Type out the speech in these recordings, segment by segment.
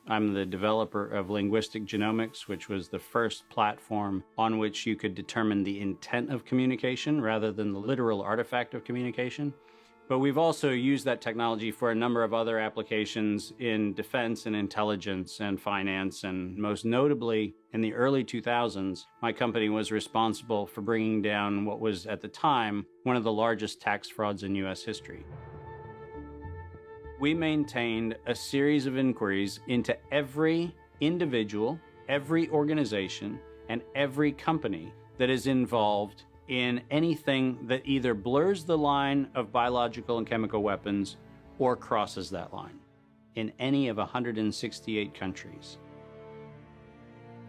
I'm the developer of Linguistic Genomics, which was the first platform on which you could determine the intent of communication rather than the literal artifact of communication. But we've also used that technology for a number of other applications in defense and intelligence and finance, and most notably, in the early 2000s, my company was responsible for bringing down what was, at the time, one of the largest tax frauds in U.S. history. We maintained a series of inquiries into every individual, every organization, and every company that is involved in anything that either blurs the line of biological and chemical weapons or crosses that line in any of 168 countries.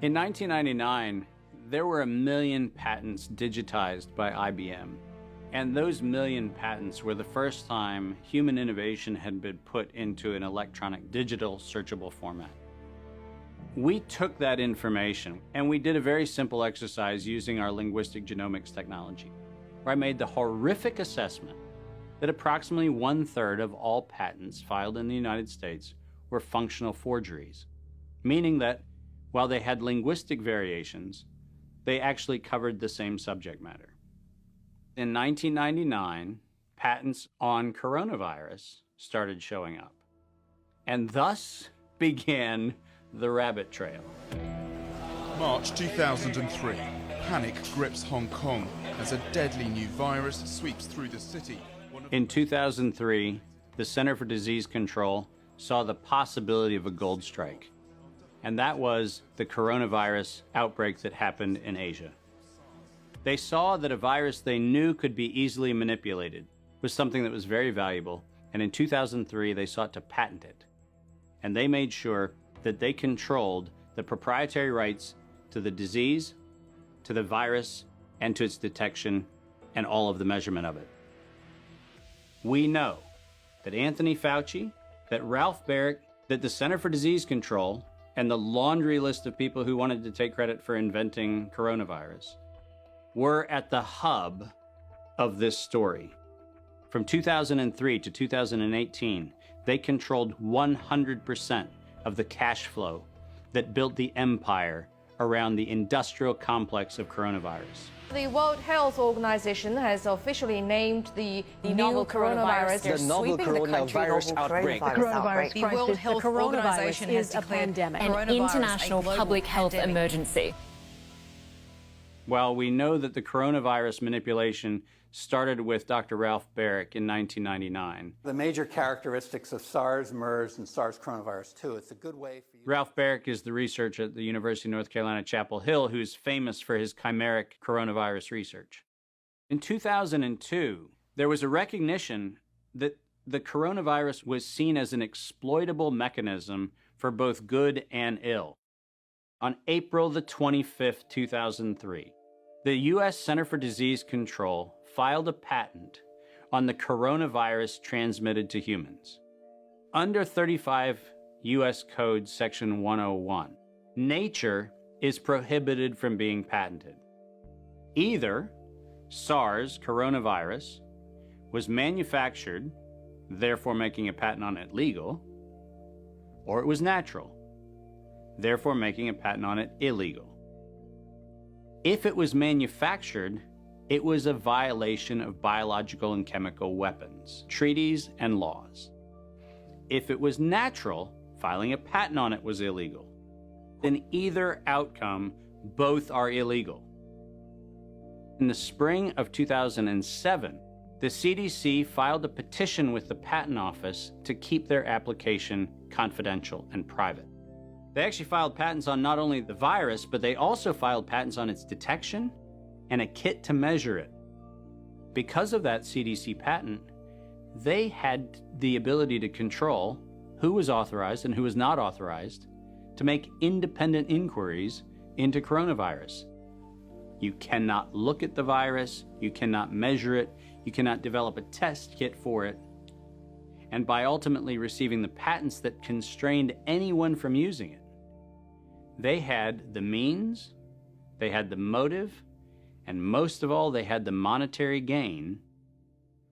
In 1999, there were 1 million patents digitized by IBM. And those 1 million patents were the first time human innovation had been put into an electronic digital searchable format. We took that information and we did a very simple exercise using our linguistic genomics technology, where I made the horrific assessment that approximately 1/3 of all patents filed in the United States were functional forgeries, meaning that while they had linguistic variations, they actually covered the same subject matter. In 1999, patents on coronavirus started showing up, and thus began the rabbit trail. March 2003, panic grips Hong Kong as a deadly new virus sweeps through the city. In 2003, the Center for Disease Control saw the possibility of a gold strike, and that was the coronavirus outbreak that happened in Asia. They saw that a virus they knew could be easily manipulated was something that was very valuable, and in 2003 they sought to patent it. And they made sure that they controlled the proprietary rights to the disease, to the virus, and to its detection, and all of the measurement of it. We know that Anthony Fauci, that Ralph Baric, that the Center for Disease Control, and the laundry list of people who wanted to take credit for inventing coronavirus were at the hub of this story. From 2003 to 2018, they controlled 100% of the cash flow that built the empire around the industrial complex of coronavirus. The World Health Organization has officially named the novel coronavirus the novel coronavirus outbreak. The World Health Organization has declared an international public health emergency. While we know that the coronavirus manipulation started with Dr. Ralph Baric in 1999. The major characteristics of SARS, MERS, and SARS coronavirus 2. It's a good way for you. Ralph Baric is the researcher at the University of North Carolina, Chapel Hill, who's famous for his chimeric coronavirus research. In 2002, there was a recognition that the coronavirus was seen as an exploitable mechanism for both good and ill. On April the 25th, 2003, the U.S. Center for Disease Control filed a patent on the coronavirus transmitted to humans. Under 35 U.S. Code Section 101, nature is prohibited from being patented. Either SARS coronavirus was manufactured, therefore making a patent on it legal, or it was natural, therefore making a patent on it illegal. If it was manufactured, it was a violation of biological and chemical weapons, treaties, and laws. If it was natural, filing a patent on it was illegal. In either outcome, both are illegal. In the spring of 2007, the CDC filed a petition with the Patent Office to keep their application confidential and private. They actually filed patents on not only the virus, but they also filed patents on its detection and a kit to measure it. Because of that CDC patent, they had the ability to control who was authorized and who was not authorized to make independent inquiries into coronavirus. You cannot look at the virus, you cannot measure it, you cannot develop a test kit for it. And by ultimately receiving the patents that constrained anyone from using it, they had the means, they had the motive, and most of all, they had the monetary gain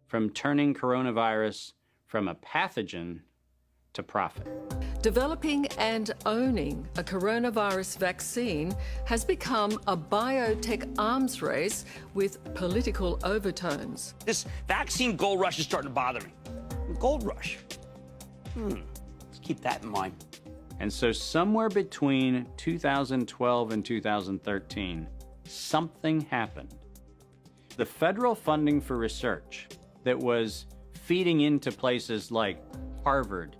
from turning coronavirus from a pathogen to profit. Developing and owning a coronavirus vaccine has become a biotech arms race with political overtones. This vaccine gold rush is starting to bother me. Gold rush. Let's keep that in mind. And so somewhere between 2012 and 2013, something happened. The federal funding for research that was feeding into places like Harvard,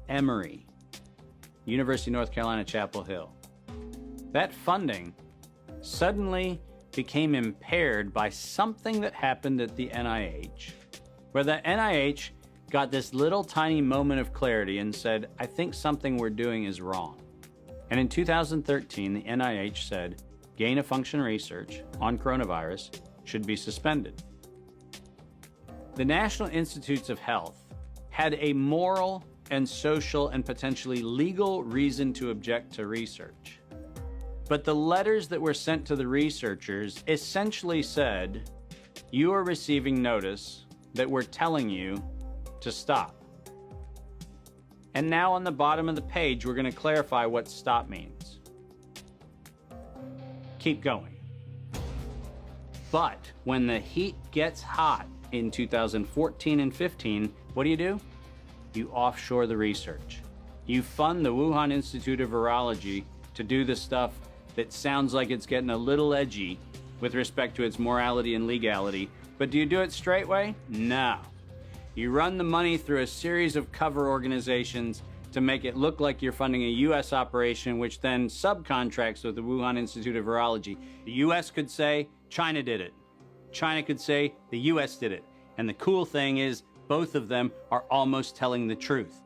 Emory, University of North Carolina, Chapel Hill, that funding suddenly became impaired by something that happened at the NIH, where the NIH got this little tiny moment of clarity and said, I think something we're doing is wrong. And in 2013, the NIH said, gain-of-function research on coronavirus should be suspended. The National Institutes of Health had a moral and social and potentially legal reason to object to research. But the letters that were sent to the researchers essentially said, you are receiving notice that we're telling you to stop. And now on the bottom of the page, we're going to clarify what stop means. Keep going. But when the heat gets hot in 2014 and 15, what do? You offshore the research. You fund the Wuhan Institute of Virology to do the stuff that sounds like it's getting a little edgy with respect to its morality and legality. But do you do it straightway? No. You run the money through a series of cover organizations to make it look like you're funding a U.S. operation, which then subcontracts with the Wuhan Institute of Virology. The U.S. could say, China did it. China could say, the U.S. did it. And the cool thing is, both of them are almost telling the truth.